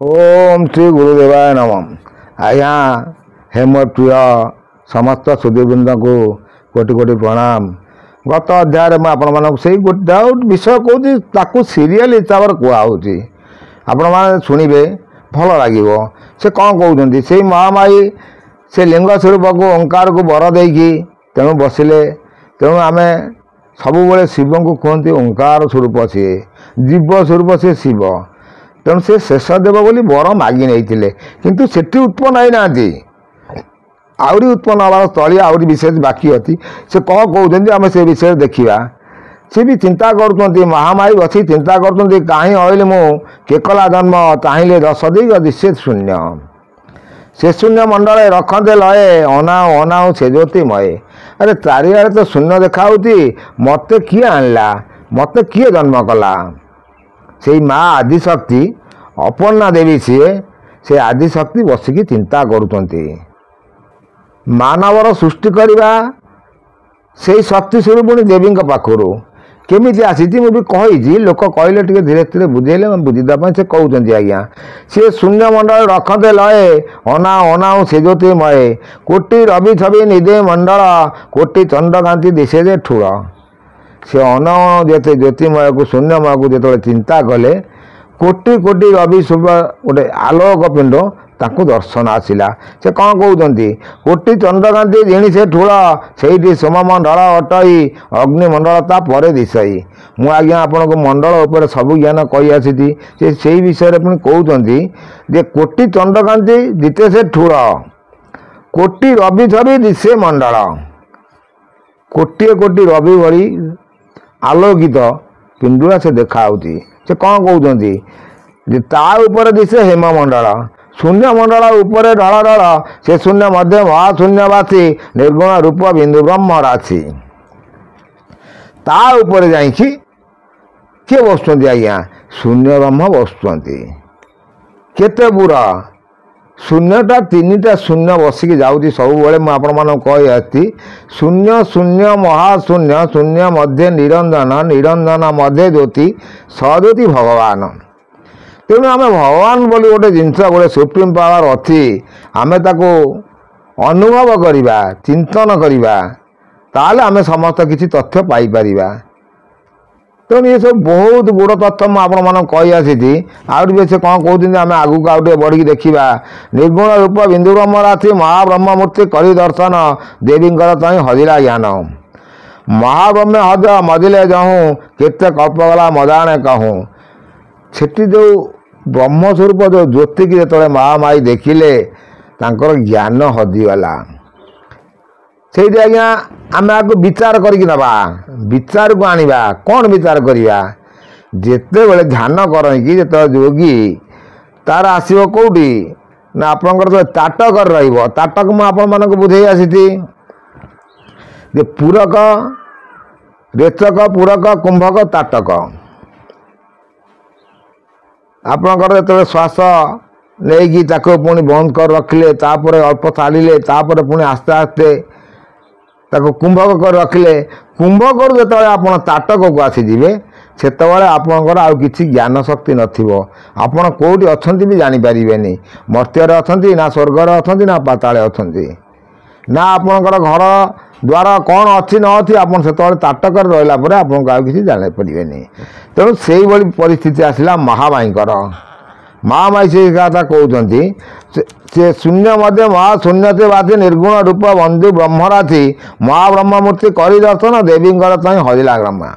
ओम श्री गुरुदेवाय नमः। आज्ञा हे मोर प्रिय समस्त सुधीवृंद को कोटि कोटि प्रणाम। गत अध्याय में आपण से गोटे विषय कहूँ सीरियल हिसाब से कहुच्छी आपण मैंने शुणे भल लगे। से कौन कहते से महामाई से लिंग स्वरूप को ओंकार को वर देकी तेणु बसिले तेणु आम सब शिव को कहते ओंकार स्वरूप सी जीव स्वरूप से शिव तेणु से शेष देव बोली वर मागी नहीं किंतु सेठी उत्पन्न होना आहरी उत्पन्न हमार स्थली आहरी विशेष बाकी अच्छी से कौन कहते आम से विषय देखा सी भी चिंता कर महामाई बसी चिंता कर कहीं अइल मु केकला जन्म चाहिए दश दिग दिशे शून्य से शून्य मंडल रखते लये अनाऊ अनाऊ से ज्योतिमय। अरे चारिआडे तो शून्य देखा मत किए आणला मत किए जन्म कला से माँ आदिशक्ति अपर्णा देवी से आदिशक्ति बसिकी चिंता करुँच मानवर सृष्टि करवा से शक्ति स्वरूप देवी पाखर केमी आसी मुझे कही लोक कहले धीरे धीरे बुझेले बुझीदा से कहते आज्ञा सी शून्य मंडल रखते लये अनाऊ अनाऊ से ज्योतिमय कोटि रवि छवि निदे मंडल कोटि चंद्रकांति दिशे जे ठूल से अनाऊ जिते ज्योतिमय को शून्यमय को जो चिंता कले कोटि कोटि रवि शुभ गोटे आलोक पिंड ताकू दर्शन आसला से कौन कहते कोटि चंद्रकांति जिणी से ठूल से सोममंडल अटई अग्निमंडल तापर दिशई मु आज्ञा आपण को मंडल उपर सब ज्ञान कही आसी से विषय पुणी कहते जे कोटि चंद्रकांति दिते से ठूल कोटि रवि छवि दिशे मंडल कोटि कोटि रवि भली आलोकित पिंडुला से देखा से कौन कहते ता दिशे हेममंडल शून्य मंडल उपरे ढल ढल से शून्य मध्य महाशून्यवासी निर्गुण रूप बिंदु ब्रह्म राशि ता उपरे जाइए किए बसुँच आज्ञा शून्य ब्रह्म बसुँच केते बुरा शून्यटा तीनटा शून्य बसिकी जाऊँगी सब मुझे कही आती शून्य शून्य महाशून्य शून्य मध्य निरंजन निरंजन मध्य ज्योति सज्योति भगवान तेणु आम भगवान बोली गोटे जिनस गोटे सुप्रीम पावर अच्छी आम ताको अनुभव करवा चिंतन करवा ताले आम समस्त किसी तथ्य पाइपर तेणु ये सब बहुत गुड़ तथ्य मुझे कही आसी आउे से कौन कहते आम आगू आउटे बढ़ी देखा निर्गुण रूप बिंदु ब्रह्म राशि महाब्रह्म मूर्ति करी दर्शन देवींकर हजिला ज्ञान महाब्रह्म हज मजिले जहूँ केते कल्पगला मजाणे कहूँ सेठी जो ब्रह्मस्वरूप जो ज्योति की जो महामाई देखिले तांकर ज्ञान हजिगला से आज्ञा आम आपको विचार करके नवा विचार को आनिबा कौन विचार करवा जिते बड़े ध्यान करके जो योगी तार आसो कौटी ना आपंकर जो ताटक ताटक मुझे बुझे आसी पूरक रेचक पूरक कुंभक ताटक आपणकर जो श्वास नहीं पुणी बंद कर रखिले तापर अल्प छाड़िले तापर पुणी आस्ते आस्ते ताको कुंभक कर रखिले कुंभक जो आप ताटक को आसीजे से आपणकर आउ किसी ज्ञान शक्ति नथिबो आपण कोठी अछंती भी जानि परिबेनी मर्त्य रे अछंती ना स्वर्ग रे अछंती ना पाताले अछंती ना आपणकर घर द्वार कौन अच्छी न अच्छी आप ताटक रहा पर आपको आउ किसी जान पारे तेणु से परिस्थिति आसला महामाईकर महामाई से कथा कहते से शून्य मध्य महाशून्य से बासी निर्गुण रूप बंधु ब्रह्मराशि महाब्रह्म मूर्ति करी दर्शन देवींकर हजिला ब्रह्मा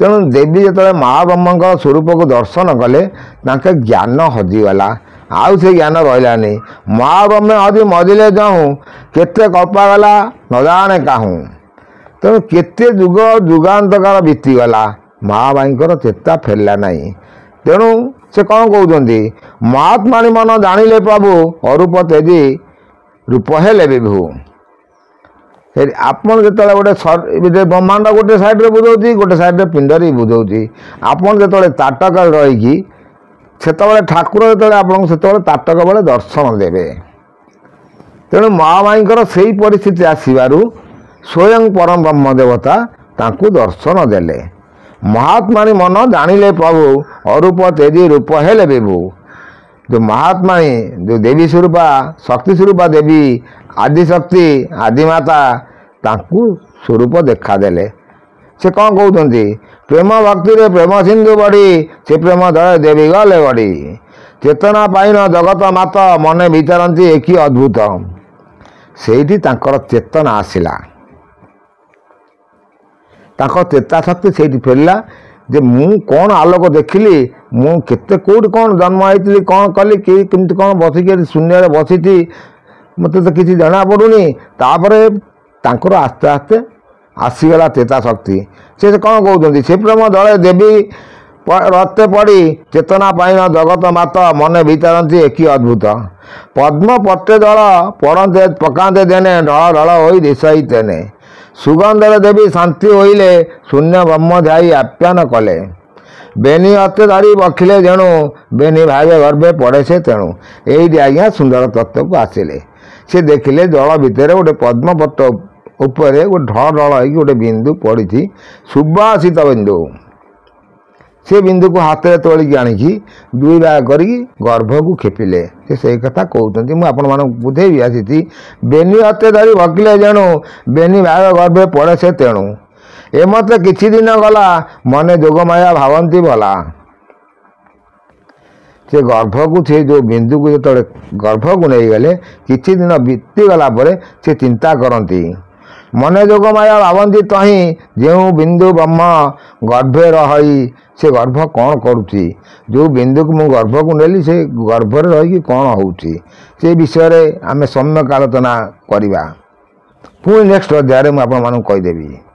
तेणु देवी जो महाब्रह्म स्वरूप को दर्शन कले ज्ञान हजिगला आउ से ज्ञान रही महाब्रह्म हजि मजिले जाऊँ केते कल्पागला न जाने कहूँ तेणु केते जुग जुगान्तकार बीतीगला महामाईकर चेता फेरला नहीं तेणु से कौन कहते महात्मा मन जानिले प्रभु अरूप तेजी रूप हेले विभु आपन जो गोटे ब्रह्मांड गोटे साइड रे बुझाऊँ गोटे साइड रे पिंडरी बुझाऊँ आपन जो ताटक रहीकि से ठाकुर जो आपको ताटक बेले दर्शन देवे तेणु महामाईकर से परिस्थिति आसबारू स्वयं परम ब्रह्म देवता तांकु दर्शन देले महात्मा मन जानिले प्रभु अरूप तेजी रूप हेले विभु जो महात्माणी जो देवी स्वरूपा शक्ति स्वरूपा देवी आदिशक्ति आदिमाता तांकू स्वरूप देखादेले से कौन कहते प्रेम भक्ति रे प्रेम सिंधु बढ़ी से प्रेम दले देवी गले बढ़ी चेतना पाइन जगत मात मने विचारती एक अद्भुत से चेतना आसला चेता शक्ति से फेरला जे मु कौन आलोक देखिली मु केते कोड कौन जन्म होती कौन कली कि केमती कौन बसिक शून्य बसी मत तो किसी जना पड़ूनी तापरे तांकर आस्ते आस्ते आसीगला चेता शक्ति से कौन कहते से प्रेम दले देवी रते पड़ी चेतना पाइन जगत मात मने विचारती एक अद्भुत पद्म पट्टे दल पड़ते पकाते देने ढल ढल हो दिशाई तेने सुगंधर देवी शांति होइले शून्य ब्रह्म ध्याई आप्यान कले बेनी हते धरी बखिले जेणु बेनी भावे गर्भे पड़े से तेणु यही आज्ञा सुंदर तत्व को आसिले से देखिले जल भितर गोटे पद्मपट्ट उपरे गोटे ढल ढल हो गोटे बिंदु पड़ी सुबासित बिंदु से बिंदु को हाथ में तोलिकी आणिकी दुई भाग कर गर्भ को खेपिले से कथा कहते मुझे बुझेबी आसी बेनी हते धरी भकिले जेणु बेनी भाग गर्भे पड़े से तेणु एमते किछि दिन गला मने जोगमाया भावंती भला से गर्भ को से जो बिंदु को जो गर्भ को नहीं गले किछि दिन बीती गला परे से चिंता करती मने जोगमाया भावंती तही जो बिंदु ब्रह्म गर्भे रही से गर्भ कौन करुच्ची जो बिंदु को मुझे गर्भ को नेली से गर्भर रही कौन होउची से विषय आम सम्यक आलोचना करवा पुणी नेक्स्ट अध्याय मुझे आपको कहीदेवी।